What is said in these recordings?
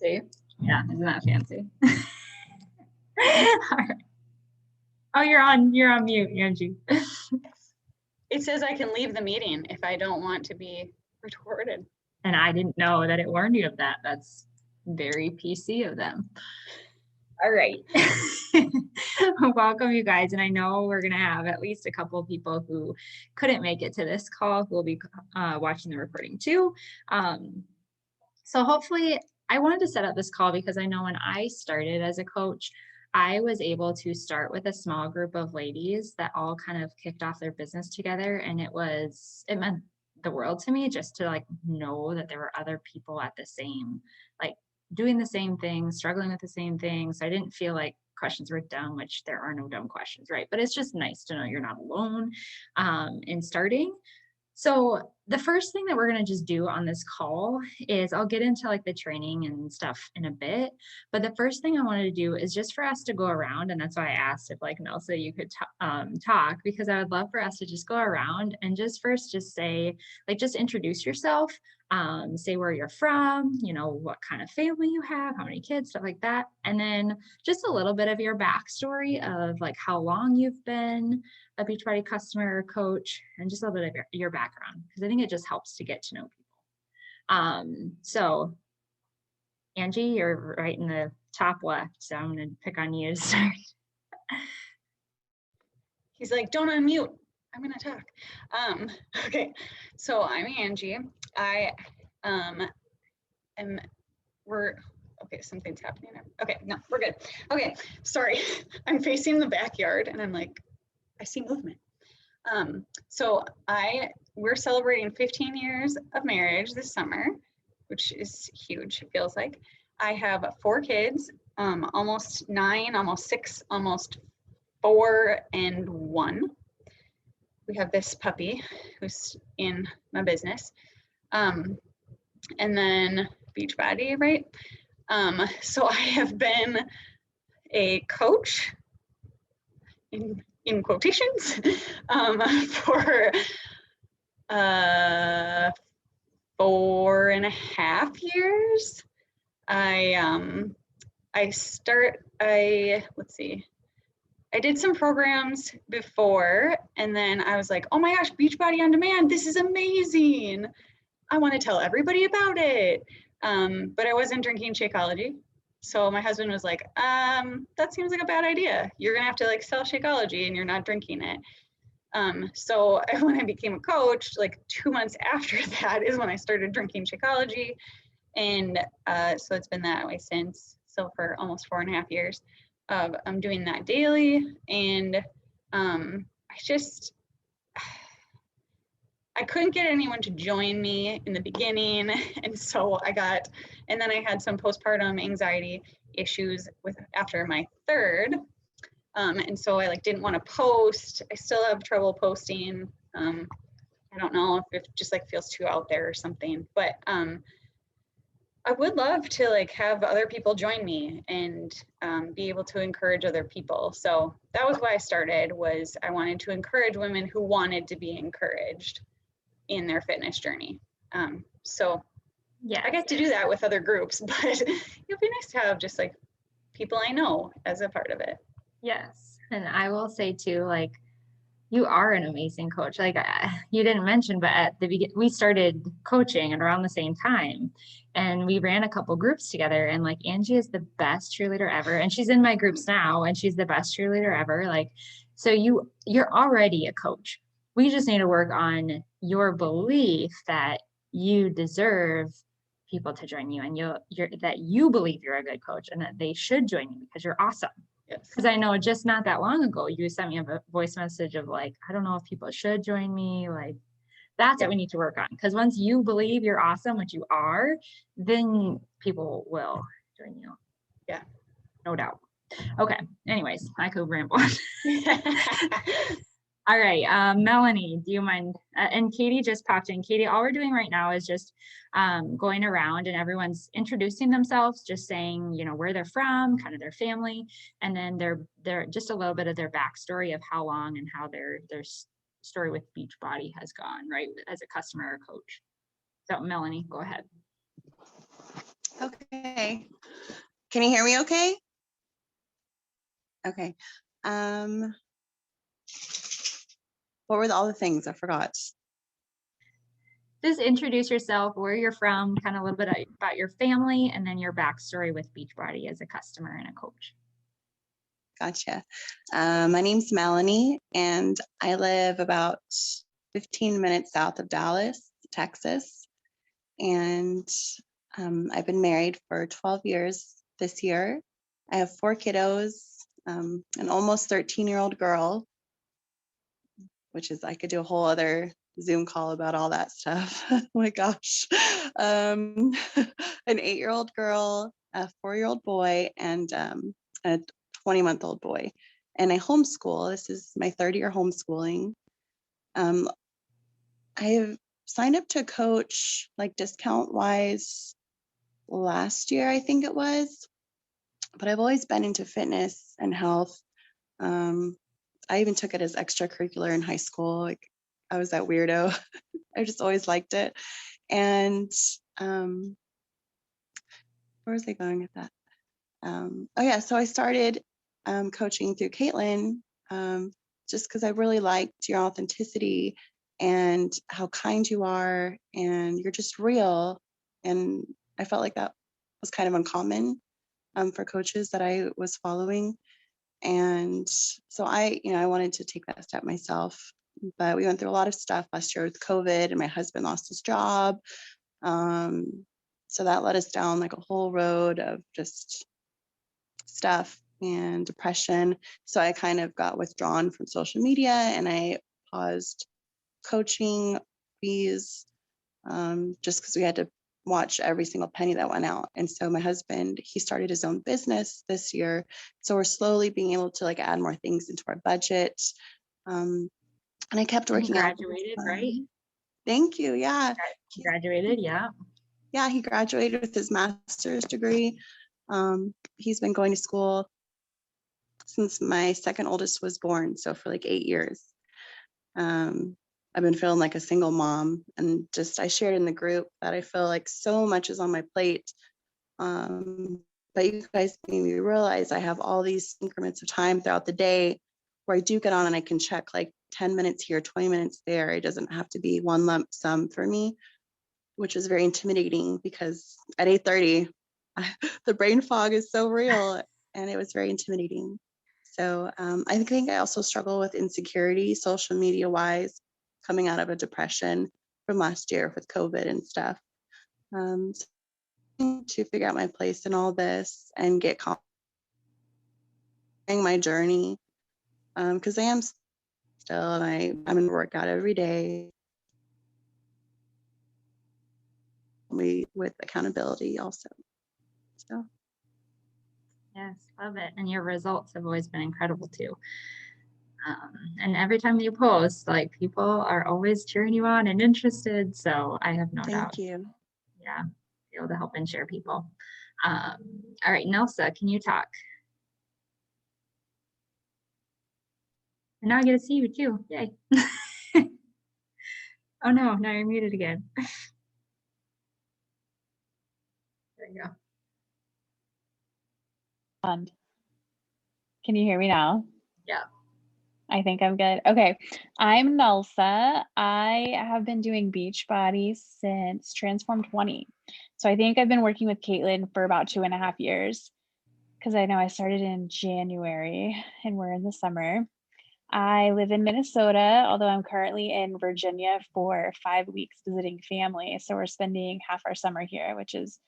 fancy? Yeah, isn't that fancy? All right. Oh, you're on mute, Angie. It says I can leave the meeting if I don't want to be recorded. And I didn't know that it warned you of that. That's very PC of them. All right. Welcome, you guys. And I know we're going to have at least a couple of people who couldn't make it to this call who will be watching the recording too. So hopefully, I wanted to set up this call because I know when I started as a coach, I was able to start with a small group of ladies that all kind of kicked off their business together. And it meant the world to me just to like know that there were other people at the same, like doing the same thing, struggling with the same thing. So I didn't feel like questions were dumb, which there are no dumb questions, right? But it's just nice to know you're not alone in starting. So the first thing that we're going to just do on this call is I'll get into like the training and stuff in a bit. But the first thing I wanted to do is just for us to go around. And that's why I asked if like Nelsa, you could talk, because I would love for us to just go around and just first just say, like, just introduce yourself, say where you're from, you know, what kind of family you have, how many kids, stuff like that. And then just a little bit of your backstory of like how long you've been a Beachbody customer or coach, and just a little bit of your background, because I think it just helps to get to know people. So Angie, you're right in the top left, so I'm going to pick on you to start. He's like, don't unmute. I'm going to talk. Okay, so I'm Angie. Okay, something's happening there. Okay, no, we're good. Okay, sorry. I'm facing the backyard and I'm like, I see movement. So we're celebrating 15 years of marriage this summer, which is huge, it feels like. I have 4 kids, almost 9, almost 6, almost 4, and 1. We have this puppy who's in my business. And then Beachbody, right? So I have been a coach in quotations for 4.5 years. I did some programs before, and then I was like, oh my gosh, Beachbody on Demand, this is amazing. I want to tell everybody about it. But I wasn't drinking Shakeology. So my husband was like, that seems like a bad idea. You're gonna have to like sell Shakeology and you're not drinking it. So when I became a coach, like 2 months after that is when I started drinking Shakeology. And so it's been that way since. So for almost 4.5 years, I'm doing that daily. And I couldn't get anyone to join me in the beginning. And so then I had some postpartum anxiety issues after my 3rd. And so I like didn't want to post. I still have trouble posting. I don't know if it just like feels too out there or something, but I would love to like have other people join me and be able to encourage other people. So that was why I started, was I wanted to encourage women who wanted to be encouraged in their fitness journey. So yeah, I get to do that with other groups, but it'd be nice to have just like people I know as a part of it. Yes. And I will say too, like, you are an amazing coach. Like you didn't mention, but at the beginning, we started coaching at around the same time, and we ran a couple groups together. And like Angie is the best cheerleader ever, and she's in my groups now, and she's the best cheerleader ever. Like, so you're already a coach. We just need to work on your belief that you deserve people to join you, and that you believe you're a good coach, and that they should join you because you're awesome. Because I know just not that long ago, you sent me a voice message of like, I don't know if people should join me. Like, that's what we need to work on. Because once you believe you're awesome, which you are, then people will join you. Yeah. No doubt. Okay. Anyways, I could ramble. All right. Melanie, do you mind? And Katie just popped in. Katie, all we're doing right now is just going around and everyone's introducing themselves, just saying, you know, where they're from, kind of their family, and then they're just a little bit of their backstory of how long and how their story with Beachbody has gone, right, as a customer or coach. So Melanie, go ahead. Okay. Can you hear me okay? Okay. What were all the things I forgot? Just introduce yourself, where you're from, kind of a little bit about your family, and then your backstory with Beachbody as a customer and a coach. Gotcha. My name's Melanie, and I live about 15 minutes south of Dallas, Texas. And I've been married for 12 years this year. I have 4 kiddos, an almost 13-year-old girl, which is, I could do a whole other Zoom call about all that stuff. Oh my gosh. An 8-year-old girl, a 4-year-old boy, and a 20-month-old boy. And I homeschool. This is my 3rd year homeschooling. I have signed up to coach, like discount wise, last year, I think it was. But I've always been into fitness and health. I even took it as extracurricular in high school. Like, I was that weirdo. I just always liked it. And where was I going with that? Oh yeah, so I started coaching through Caitlin, just because I really liked your authenticity and how kind you are, and you're just real. And I felt like that was kind of uncommon for coaches that I was following. And so I wanted to take that step myself. But we went through a lot of stuff last year with COVID, and my husband lost his job. So that led us down like a whole road of just stuff and depression. So I kind of got withdrawn from social media, and I paused coaching fees, just because we had to watch every single penny that went out. And so my husband, he started his own business this year. So we're slowly being able to like add more things into our budget. And I kept And he working out. graduated, right? Thank you. Yeah. He graduated, yeah. Yeah, he graduated with his master's degree. He's been going to school since my second oldest was born, so for like 8 years. I've been feeling like a single mom, and just I shared in the group that I feel like so much is on my plate. But you guys made me realize I have all these increments of time throughout the day where I do get on and I can check like 10 minutes here, 20 minutes there. It doesn't have to be one lump sum for me, which is very intimidating because at 8:30, the brain fog is so real, and it was very intimidating. So I think I also struggle with insecurity, social media wise, coming out of a depression from last year with COVID and stuff. So to figure out my place in all this and get confident in my journey, because I am still, and I'm in workout every day. With accountability also. So. Yes, love it. And your results have always been incredible too. And every time you post, like people are always cheering you on and interested. So I have no doubt. Thank you. Yeah, be able to help and share people. All right, Nelsa, can you talk? And now I get to see you too. Yay. Oh no, now you're muted again. There you go. Can you hear me now? Yeah. I think I'm good. Okay. I'm Nelsa. I have been doing Beachbody since Transform 20. So I think I've been working with Caitlin for about 2.5 years, because I know I started in January and we're in the summer. I live in Minnesota, although I'm currently in Virginia for 5 weeks visiting family. So we're spending half our summer here, which is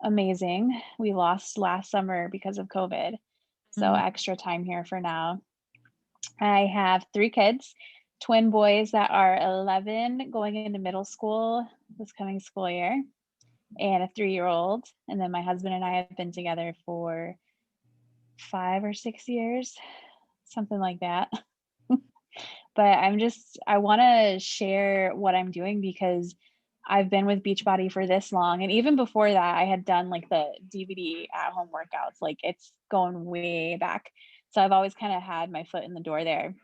amazing. We lost last summer because of COVID. So extra time here for now. I have 3 kids, twin boys that are 11 going into middle school this coming school year, and a 3-year-old. And then my husband and I have been together for 5 or 6 years, something like that. But I want to share what I'm doing because I've been with Beachbody for this long. And even before that, I had done like the DVD at home workouts. Like it's going way back. So I've always kind of had my foot in the door there,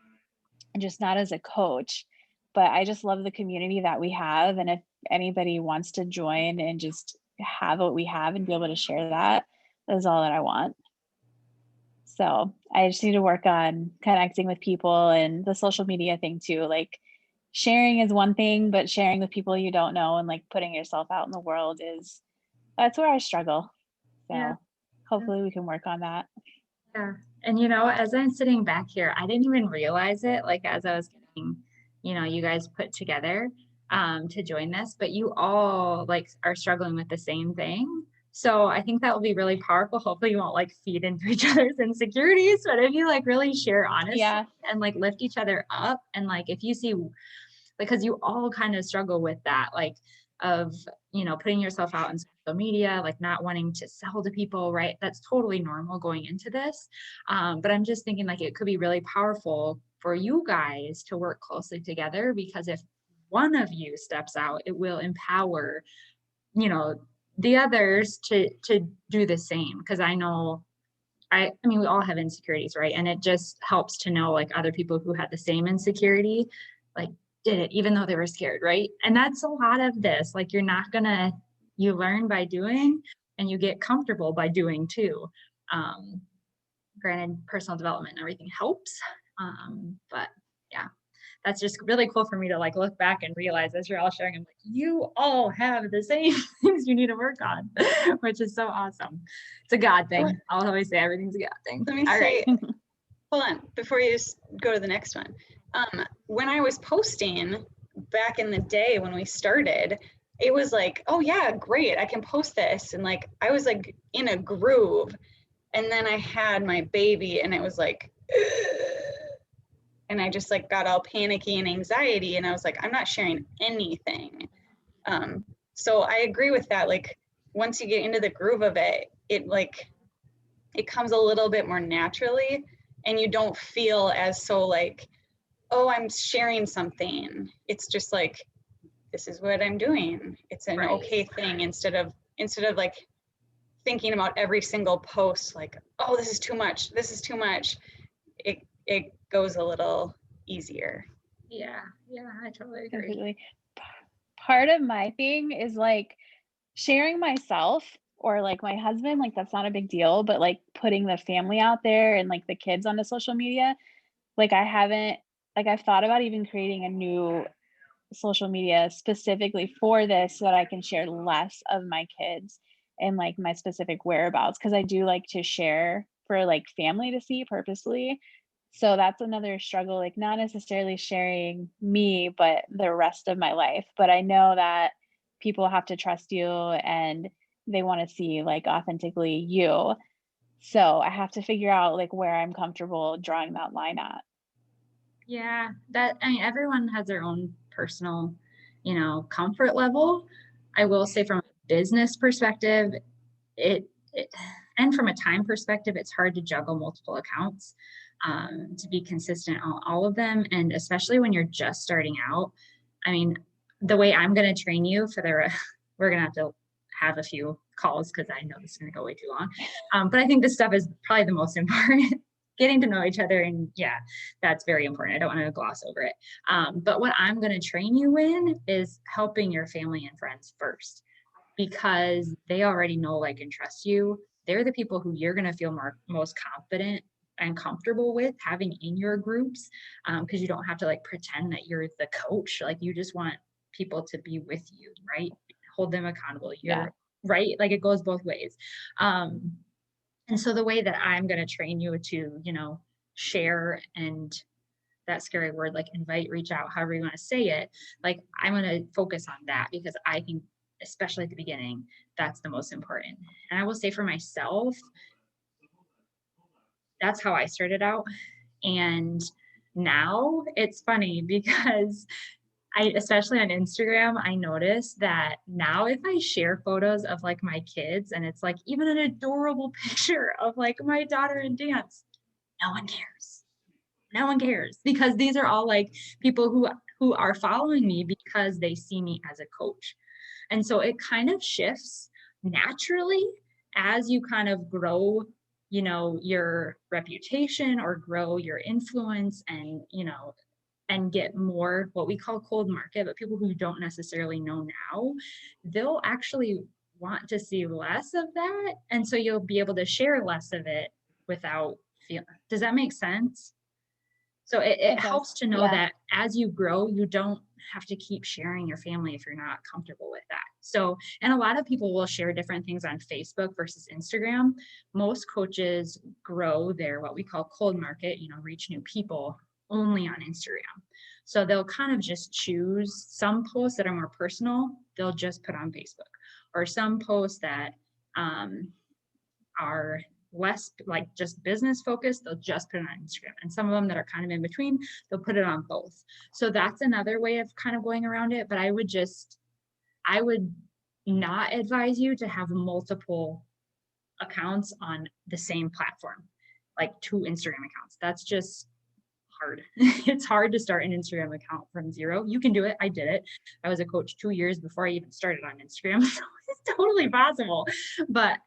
and just not as a coach, but I just love the community that we have. And if anybody wants to join and just have what we have and be able to share that, is all that I want. So I just need to work on connecting with people and the social media thing too. Like sharing is one thing, but sharing with people you don't know and like putting yourself out in the world is that's where I struggle. Yeah. So hopefully we can work on that. Yeah. And as I'm sitting back here, I didn't even realize it, like as I was getting, you guys put together to join this, but you all like are struggling with the same thing. So I think that will be really powerful. Hopefully you won't like feed into each other's insecurities, but if you like really share honestly Yeah. and like lift each other up, and like if you see, because you all kind of struggle with that, like of putting yourself out in social media, like not wanting to sell to people, right? That's totally normal going into this. But I'm just thinking like it could be really powerful for you guys to work closely together, because if one of you steps out, it will empower the others to do the same. Because I know I mean we all have insecurities, right? And it just helps to know like other people who had the same insecurity like did it even though they were scared, right? And that's a lot of this. Like you learn by doing, and you get comfortable by doing too. um Granted, personal development and everything helps, but yeah, that's just really cool for me to like look back and realize as you're all sharing, I'm like, you all have the same things you need to work on, which is so awesome. It's a God thing. I'll always say everything's a God thing. Let me All say, right. hold on, before you just go to the next one. When I was posting back in the day when we started, it was like, oh yeah, great, I can post this. And like, I was like in a groove. And then I had my baby and it was like, and I just like got all panicky and anxiety. And I was like, I'm not sharing anything. So I agree with that. Like once you get into the groove of it, it comes a little bit more naturally, and you don't feel as so like, oh, I'm sharing something. It's just like, this is what I'm doing. It's an okay thing, instead of like thinking about every single post like, oh, this is too much. This is too much. It goes a little easier. Yeah, I totally agree. Completely. Part of my thing is like sharing myself or like my husband, like that's not a big deal, but like putting the family out there and like the kids onto social media, like I've thought about even creating a new social media specifically for this so that I can share less of my kids and like my specific whereabouts, because I do like to share for like family to see purposely. So that's another struggle, like not necessarily sharing me, but the rest of my life. But I know that people have to trust you and they want to see like authentically you. So I have to figure out like where I'm comfortable drawing that line at. Yeah, I mean, everyone has their own personal, comfort level. I will say from a business perspective, it and from a time perspective, it's hard to juggle multiple accounts, to be consistent on all of them. And especially when you're just starting out. I mean, the way I'm going to train you we're going to have a few calls because I know this is going to go way too long. But I think this stuff is probably the most important. Getting to know each other, and yeah, that's very important. I don't want to gloss over it. But what I'm going to train you in is helping your family and friends first, because they already know, like, and trust you. They're the people who you're going to feel most confident and comfortable with having in your groups, because you don't have to like pretend that you're the coach. Like you just want people to be with you, right? Hold them accountable. You're right. Like it goes both ways. And so the way that I'm going to train you to, share, and that scary word, like invite, reach out, however you want to say it, like I'm going to focus on that, because I think, especially at the beginning, that's the most important. And I will say for myself, that's how I started out. And now it's funny because especially on Instagram, I notice that now if I share photos of like my kids, and it's like even an adorable picture of like my daughter in dance, no one cares. No one cares, because these are all like people who are following me because they see me as a coach. And so it kind of shifts naturally as you kind of grow, your reputation, or grow your influence, and get more what we call cold market, but people who don't necessarily know now, they'll actually want to see less of that. And so you'll be able to share less of it without feeling, does that make sense? So it It does. helps to know Yeah. that as you grow, you don't have to keep sharing your family if you're not comfortable with that. So, and a lot of people will share different things on Facebook versus Instagram. Most coaches grow their what we call cold market, reach new people only on Instagram. So they'll kind of just choose some posts that are more personal, they'll just put on Facebook, or some posts that are less like just business focused, they'll just put it on Instagram. And some of them that are kind of in between, they'll put it on both. So that's another way of kind of going around it. But I would not advise you to have multiple accounts on the same platform, like 2 Instagram accounts. That's just hard. It's hard to start an Instagram account from zero. You can do it. I did it. I was a coach 2 years before I even started on Instagram. So it's totally possible. But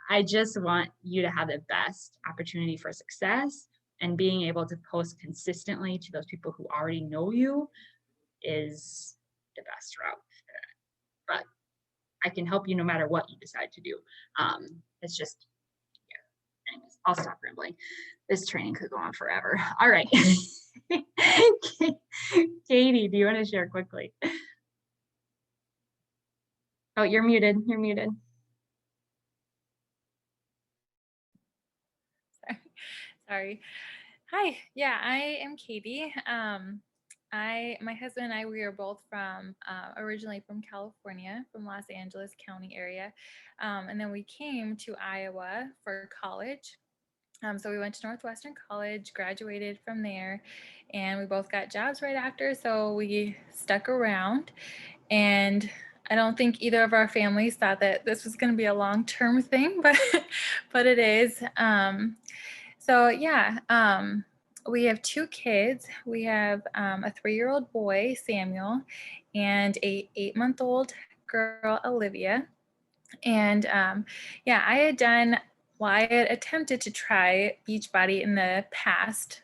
I just want you to have the best opportunity for success, and being able to post consistently to those people who already know you is the best route. But I can help you no matter what you decide to do. It's just, yeah. Anyways, I'll stop rambling. This training could go on forever. All right. Katie, do you want to share quickly? Oh, you're muted. You're muted. Sorry. Hi. Yeah, I am Katie. My husband and I, we are both from originally from California, from Los Angeles County area, and then we came to Iowa for college. So we went to Northwestern College, graduated from there, and we both got jobs right after. So we stuck around, and I don't think either of our families thought that this was going to be a long-term thing, but it is. So yeah, we have 2 kids. We have a 3-year-old boy, Samuel, and a 8-month-old girl, Olivia. And yeah, I had attempted to try Beachbody in the past.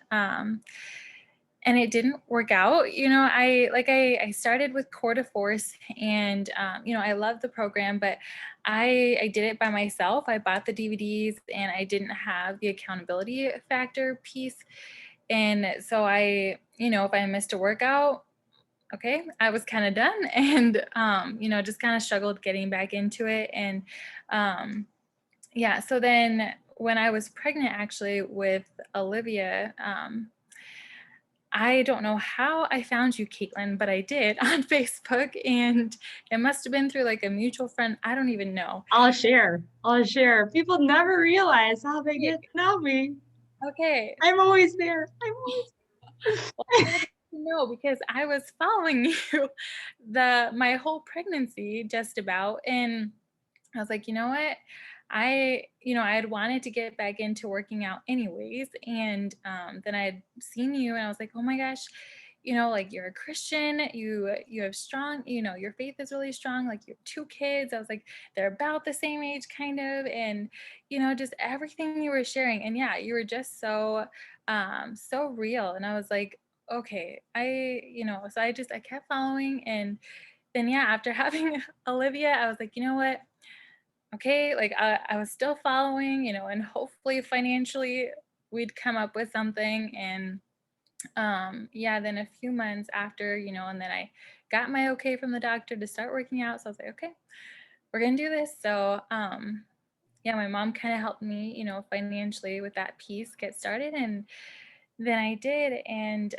And it didn't work out. I started with Core de Force, and I love the program, but I did it by myself. I bought the DVDs and I didn't have the accountability factor piece. And so if I missed a workout, okay, I was kind of done, and just kind of struggled getting back into it. And yeah, so then when I was pregnant actually with Olivia, I don't know how I found you, Caitlin, but I did on Facebook, and it must have been through like a mutual friend. I don't even know. I'll share. People never realize how they get to know me. Okay. I'm always there. No, because I was following you my whole pregnancy just about, and I was like, you know what? I had wanted to get back into working out anyways. And then I had seen you and I was like, oh my gosh, like you're a Christian, you have strong, your faith is really strong. Like you have 2 kids. I was like, they're about the same age kind of. And, just everything you were sharing. And yeah, you were just so real. And I was like, okay, so I kept following. And then, yeah, after having Olivia, I was like, you know what? Okay, like I was still following, and hopefully financially we'd come up with something. And yeah, then a few months after, and then I got my okay from the doctor to start working out. So I was like, okay, we're gonna do this. So yeah, my mom kind of helped me, financially with that piece get started, and then I did. And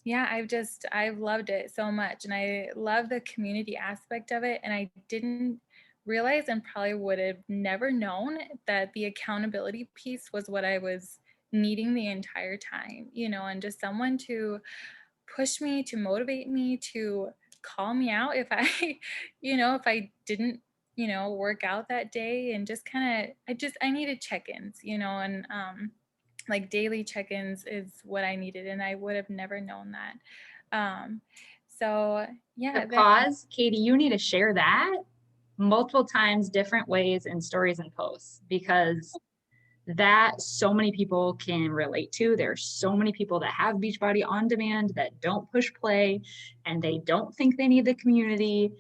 yeah, I've loved it so much, and I love the community aspect of it. And I didn't realize, and probably would have never known, that the accountability piece was what I was needing the entire time, and just someone to push me, to motivate me, to call me out if I, if I didn't, work out that day. And just kind of, I needed check-ins, and like daily check-ins is what I needed, and I would have never known that. So yeah. Pause, Katie, you need to share that multiple times, different ways, in stories and posts, because that so many people can relate to. There's so many people that have Beachbody on demand that don't push play, and they don't think they need the community.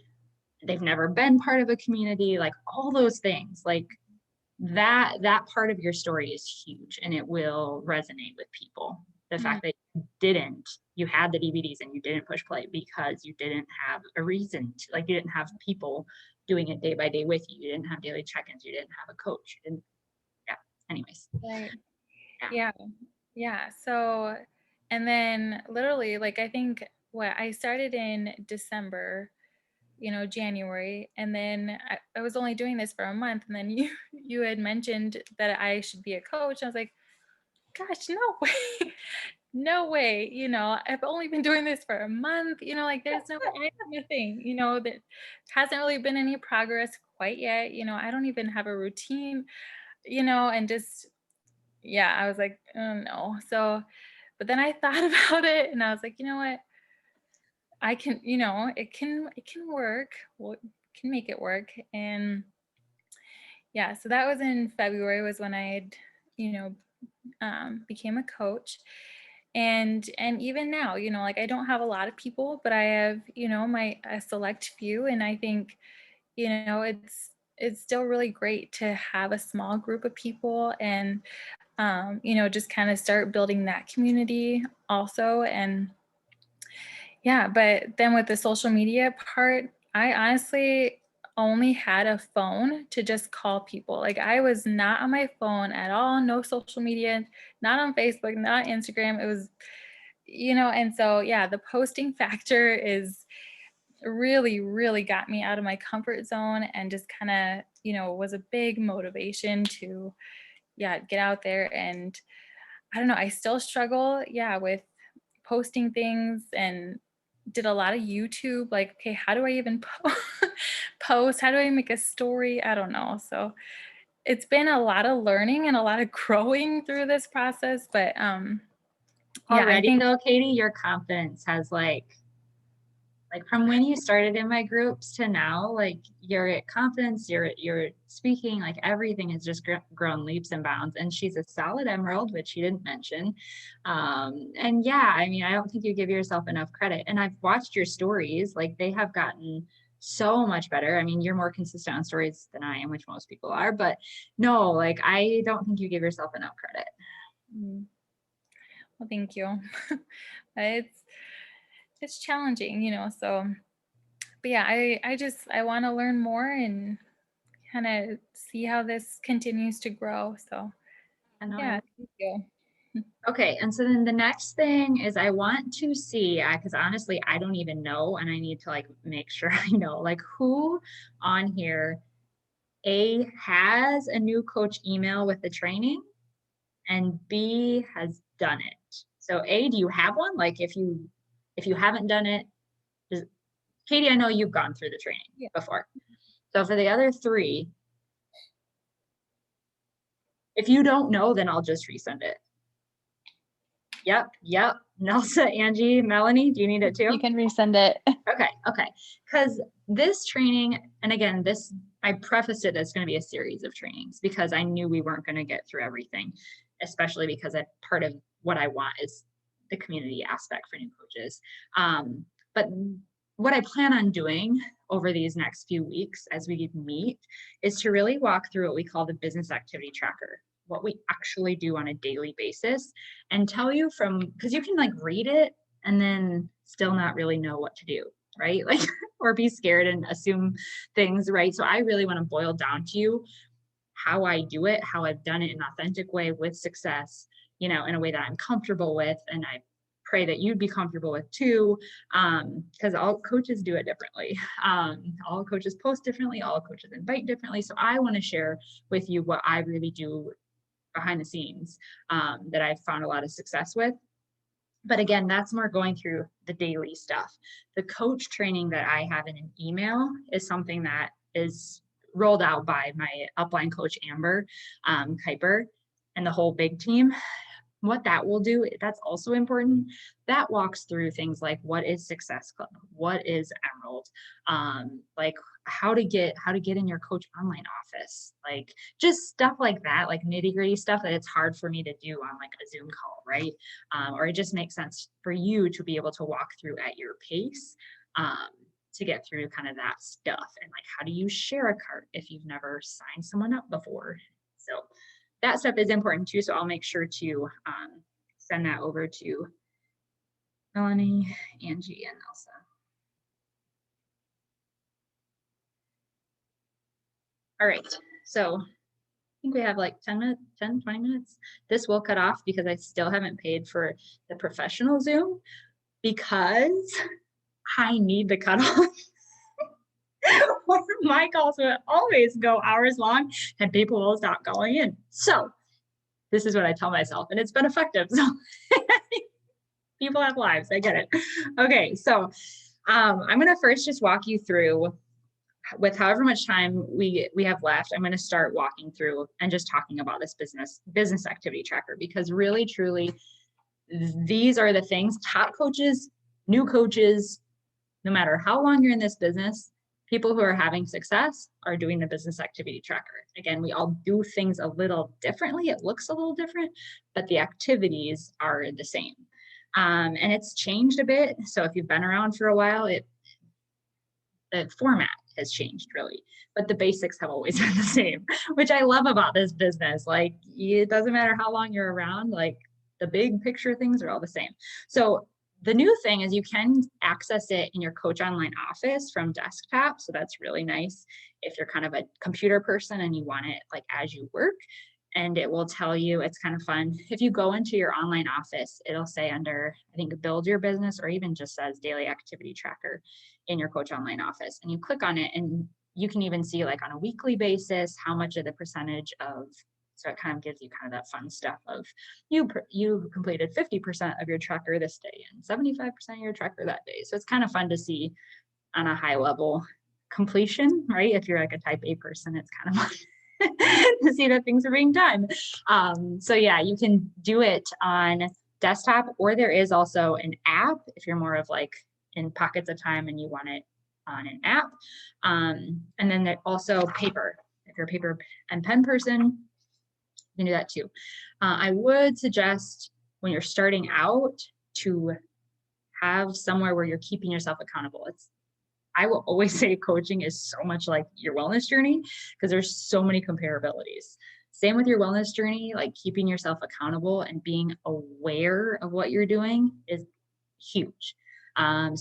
they've never been part of a community, like all those things, like that part of your story is huge and it will resonate with people. The fact that you had the DVDs and you didn't push play because you didn't have a reason to, like, you didn't have people doing it day by day with you. You didn't have daily check-ins. You didn't have a coach. You didn't, yeah. Anyways. Right. Yeah. Yeah. So, and then literally, like, I think what I started in December, January, and then I was only doing this for a month, and then you had mentioned that I should be a coach. I was like, gosh, no way. No way. I've only been doing this for a month, like there's no way, I have nothing, that hasn't really been any progress quite yet. I don't even have a routine, and just, yeah, I was like, oh no. So, but then I thought about it and I was like, you know what? I can, it can work. Well, can make it work. And yeah, so that was in February was when I had, became a coach. And even now, like I don't have a lot of people, but I have, my a select few. And I think, it's still really great to have a small group of people and, just kind of start building that community also. And yeah, but then with the social media part, I honestly only had a phone to just call people. Like I was not on my phone at all, no social media, not on Facebook, not on Instagram. It was, and so yeah, the posting factor is really, really got me out of my comfort zone and just kind of, was a big motivation to, yeah, get out there. And I don't know, I still struggle, yeah, with posting things and did a lot of YouTube, like, okay, how do I even post? How do I make a story? I don't know. So it's been a lot of learning and a lot of growing through this process. But yeah, I Already think though, Katie, your confidence has like from when you started in my groups to now, like your confidence, your speaking, like everything has just grown leaps and bounds. And she's a solid emerald, which she didn't mention. And yeah, I mean, I don't think you give yourself enough credit. And I've watched your stories, like they have gotten so much better. I mean, you're more consistent on stories than I am, which most people are, but no, like I don't think you give yourself enough credit. well, thank you. It's challenging, so but yeah, I want to learn more and kind of see how this continues to grow. So I know. yeah, thank you. Okay, and so then the next thing is I want to see, because honestly, I don't even know, and I need to like make sure I know, like who on here, A, has a new coach email with the training, and B, has done it. So A, do you have one? Like if you haven't done it, Katie, I know you've gone through the training before. So for the other three, if you don't know, then I'll just resend it. Yep. Nelsa, Angie, Melanie, do you need it too? You can resend it. Okay. Because this training, and again, I prefaced it as going to be a series of trainings because I knew we weren't going to get through everything, especially because part of what I want is the community aspect for new coaches. But what I plan on doing over these next few weeks as we meet is to really walk through what we call the business activity tracker, what we actually do on a daily basis, and tell you because you can like read it and then still not really know what to do, right? Like, or be scared and assume things, right? So I really want to boil down to you how I do it, how I've done it in an authentic way with success, in a way that I'm comfortable with. And I pray that you'd be comfortable with too, because all coaches do it differently. All coaches post differently, all coaches invite differently. So I want to share with you what I really do behind the scenes that I've found a lot of success with. But again, that's more going through the daily stuff. The coach training that I have in an email is something that is rolled out by my upline coach, Amber Kuiper, and the whole big team. What that will do, that's also important. That walks through things like what is Success Club, what is Emerald, like how to get in your coach online office, like just stuff like that, like nitty gritty stuff that it's hard for me to do on like a Zoom call, right? Or it just makes sense for you to be able to walk through at your pace. to get through kind of that stuff. And like, how do you share a cart if you've never signed someone up before? So that stuff is important too. So I'll make sure to send that over to Melanie, Angie, and Elsa. All right, so I think we have like 10, 20 minutes. This will cut off because I still haven't paid for the professional Zoom because I need the cutoff. Or my calls will always go hours long and people will stop calling in. So this is what I tell myself, and it's been effective. So people have lives, I get it. Okay, so I'm gonna first just walk you through, with however much time we have left, I'm going to start walking through and just talking about this business activity tracker, because really, truly, these are the things top coaches, new coaches, no matter how long you're in this business, people who are having success are doing the business activity tracker. Again, we all do things a little differently. It looks a little different, but the activities are the same. And it's changed a bit. So if you've been around for a while, the format has changed really, but the basics have always been the same, which I love about this business. Like, it doesn't matter how long you're around, like the big picture things are all the same. So the new thing is you can access it in your Coach Online office from desktop. So that's really nice if you're kind of a computer person and you want it like as you work. And it will tell you, it's kind of fun. If you go into your online office, it'll say under, I think, build your business, or even just says daily activity tracker in your Coach Online office. And you click on it and you can even see like on a weekly basis, how much of the percentage of, so it kind of gives you kind of that fun stuff of you completed 50% of your tracker this day and 75% of your tracker that day. So it's kind of fun to see on a high level completion, right? If you're like a type A person, it's kind of fun to see that things are being done. So yeah, you can do it on desktop, or there is also an app if you're more of like in pockets of time and you want it on an app. And then there's also paper. If you're a paper and pen person, you can do that too. I would suggest when you're starting out to have somewhere where you're keeping yourself accountable. I will always say coaching is so much like your wellness journey because there's so many comparabilities. Same with your wellness journey, like keeping yourself accountable and being aware of what you're doing is huge. And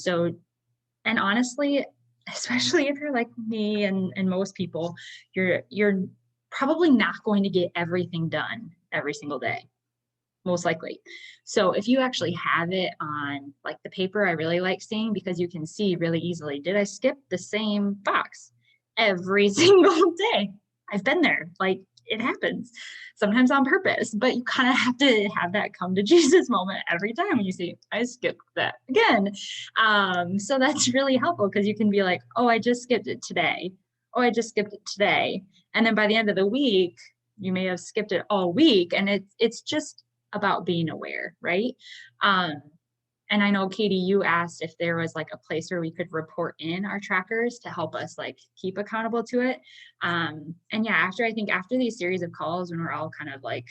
honestly, especially if you're like me and most people, you're probably not going to get everything done every single day, most likely. So if you actually have it on like the paper, I really like seeing, because you can see really easily, did I skip the same box every single day? I've been there, like it happens sometimes on purpose, but you kind of have to have that come to Jesus moment every time when you see, I skipped that again. So that's really helpful because you can be like, oh, I just skipped it today. Oh, I just skipped it today. And then by the end of the week, you may have skipped it all week. And it's just about being aware, right? And I know, Katie, you asked if there was like a place where we could report in our trackers to help us like keep accountable to it. And yeah, after these series of calls, when we're all kind of like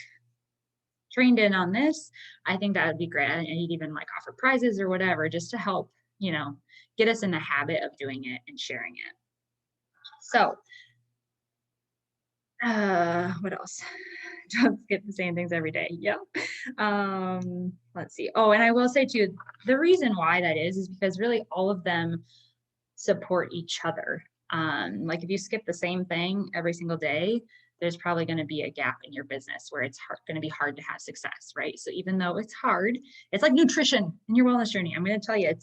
trained in on this, I think that would be great. And you'd even like offer prizes or whatever, just to help, get us in the habit of doing it and sharing it. So what else? Don't skip the same things every day. Yep. Let's see. Oh, and I will say too, the reason why that is because really all of them support each other. Like if you skip the same thing every single day, there's probably going to be a gap in your business where it's going to be hard to have success, right? So even though it's hard, it's like nutrition in your wellness journey. I'm going to tell you,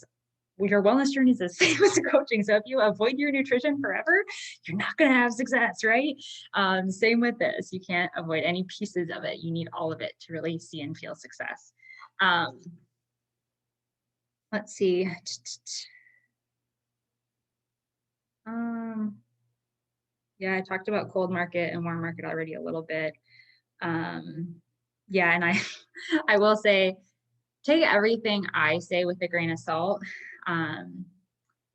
your wellness journey is the same as coaching. So if you avoid your nutrition forever, you're not going to have success, right? Same with this. You can't avoid any pieces of it. You need all of it to really see and feel success. Let's see. Yeah, I talked about cold market and warm market already a little bit. Yeah, and I will say, take everything I say with a grain of salt,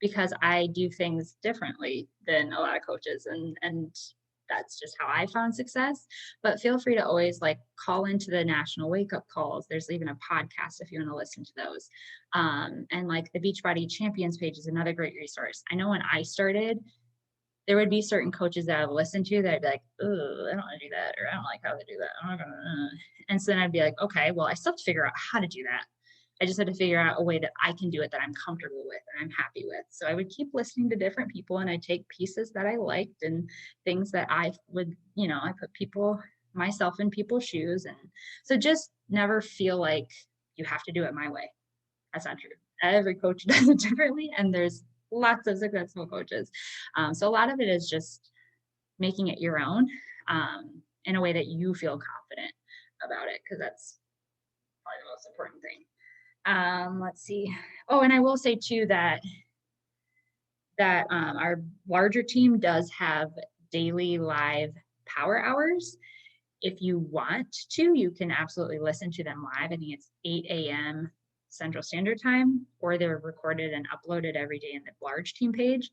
because I do things differently than a lot of coaches, and that's just how I found success. But feel free to always like call into the national wake up calls. There's even a podcast if you want to listen to those. And like the Beachbody Champions page is another great resource. I know when I started, there would be certain coaches that I've listened to that I'd be like, oh, I don't want to do that, or I don't like how they do that. I'm not gonna. And so then I'd be like, okay, well, I still have to figure out how to do that. I just had to figure out a way that I can do it that I'm comfortable with and I'm happy with. So I would keep listening to different people, and I'd take pieces that I liked and things that I would, I put myself in people's shoes. And so just never feel like you have to do it my way. That's not true. Every coach does it differently, and there's lots of successful coaches. So a lot of it is just making it your own in a way that you feel confident about it, because that's probably the most important thing. Let's see. Oh, and I will say too that our larger team does have daily live power hours. If you want to, you can absolutely listen to them live. I think it's 8 a.m. Central Standard Time, or they're recorded and uploaded every day in the large team page.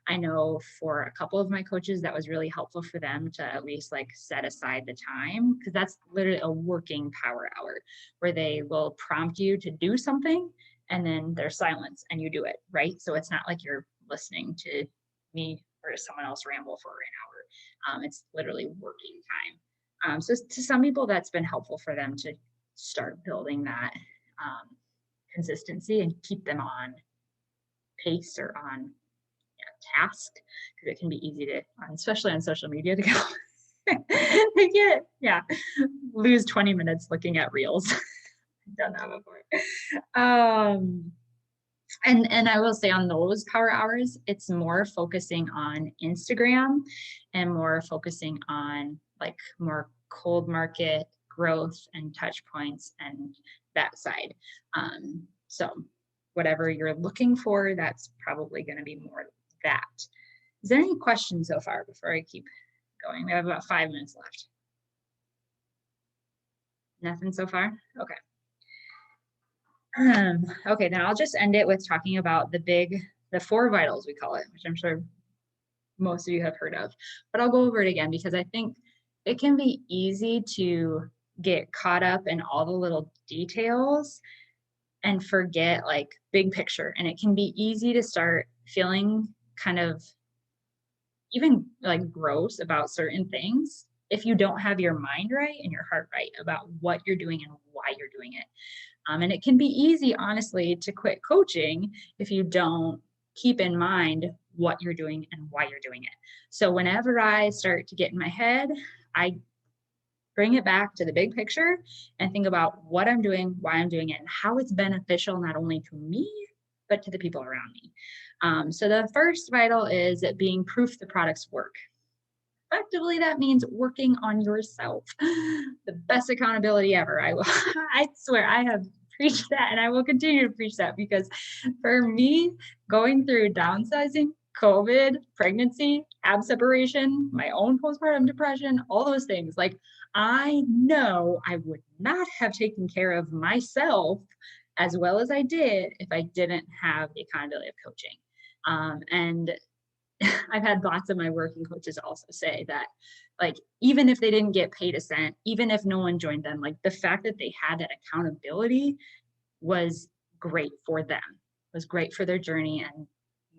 I know for a couple of my coaches, that was really helpful for them to at least like set aside the time, because that's literally a working power hour where they will prompt you to do something and then there's silence and you do it, right? So it's not like you're listening to me or someone else ramble for an hour. It's literally working time. So to some people, that's been helpful for them to start building that consistency and keep them on pace or on task, because it can be easy to, especially on social media, to go lose 20 minutes looking at reels. I've done that before. And I will say on those power hours, it's more focusing on Instagram and more focusing on like more cold market growth and touch points and that side. So whatever you're looking for, that's probably going to be more that. Is there any questions so far before I keep going? We have about 5 minutes left. Nothing so far? Okay. Okay, then I'll just end it with talking about the 4 vitals, we call it, which I'm sure most of you have heard of, but I'll go over it again because I think it can be easy to get caught up in all the little details and forget like big picture. And it can be easy to start feeling kind of even like gross about certain things if you don't have your mind right and your heart right about what you're doing and why you're doing it. And it can be easy, honestly, to quit coaching if you don't keep in mind what you're doing and why you're doing it. So whenever I start to get in my head, I bring it back to the big picture and think about what I'm doing, why I'm doing it, and how it's beneficial not only to me, but to the people around me. So the first vital is being proof the products work. Effectively, that means working on yourself. The best accountability ever. I swear I have preached that and I will continue to preach that, because for me, going through downsizing, COVID, pregnancy, ab separation, my own postpartum depression, all those things, like I know I would not have taken care of myself as well as I did if I didn't have the accountability of coaching. And I've had lots of my working coaches also say that, like, even if they didn't get paid a cent, even if no one joined them, like the fact that they had that accountability was great for them, was great for their journey and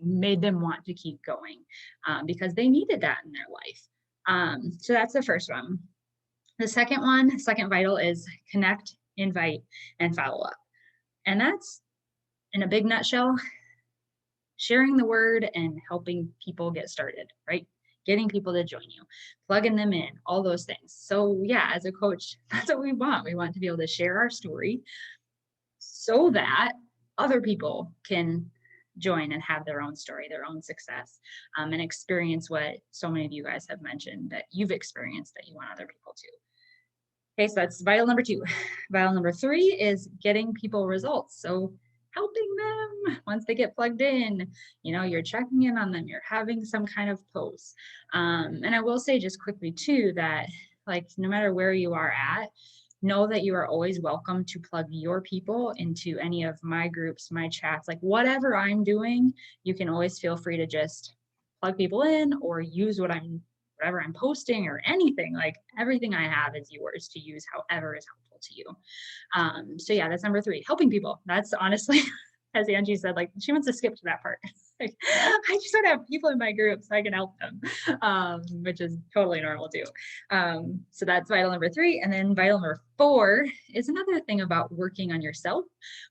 made them want to keep going because they needed that in their life. So that's the first one. The second vital is connect, invite, and follow up. And that's, in a big nutshell, sharing the word and helping people get started, right? Getting people to join you, plugging them in, all those things. So yeah, as a coach, that's what we want. We want to be able to share our story so that other people can join and have their own story, their own success, and experience what so many of you guys have mentioned that you've experienced that you want other people to. Okay, so that's vital number 2. Vital number 3 is getting people results. So helping them once they get plugged in, you're checking in on them, you're having some kind of post. And I will say just quickly too, that like, no matter where you are at, know that you are always welcome to plug your people into any of my groups, my chats, like whatever I'm doing, you can always feel free to just plug people in or use what I'm whatever I'm posting or anything, like everything I have is yours to use however is helpful to you. So yeah, that's number 3, helping people. That's honestly, as Angie said, like she wants to skip to that part. Like, I just want to have people in my group so I can help them, which is totally normal too. So that's vital number 3. And then vital number 4 is another thing about working on yourself,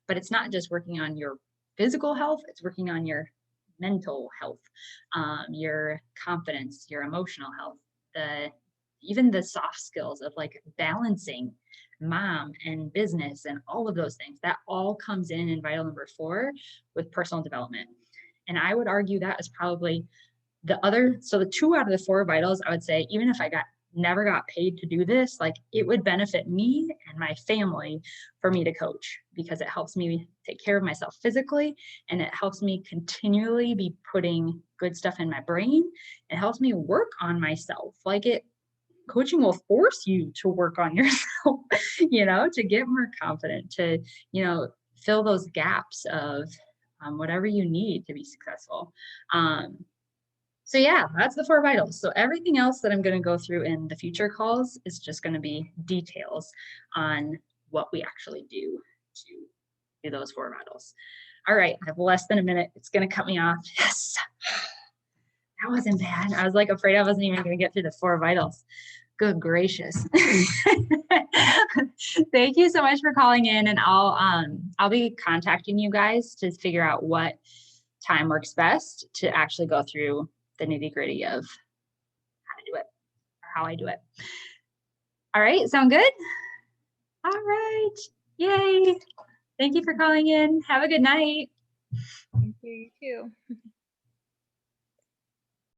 but it's not just working on your physical health, it's working on your mental health, your confidence, your emotional health, even the soft skills of like balancing mom and business and all of those things. That all comes in vital number 4 with personal development. And I would argue that is probably so the 2 out of the 4 vitals, I would say, even if I never got paid to do this, like it would benefit me and my family for me to coach, because it helps me take care of myself physically, and it helps me continually be putting good stuff in my brain. It helps me work on myself. Coaching will force you to work on yourself, to get more confident, to, fill those gaps of whatever you need to be successful. So yeah, that's the 4 vitals. So everything else that I'm going to go through in the future calls is just going to be details on what we actually do to do those 4 vitals. All right, I have less than a minute. It's going to cut me off. Yes. That wasn't bad. I was like afraid I wasn't even going to get through the 4 vitals. Good gracious. Thank you so much for calling in, and I'll be contacting you guys to figure out what time works best to actually go through the nitty-gritty of how to do it, or how I do it. All right, sound good? All right. Yay. Thank you for calling in. Have a good night. Thank you, you too.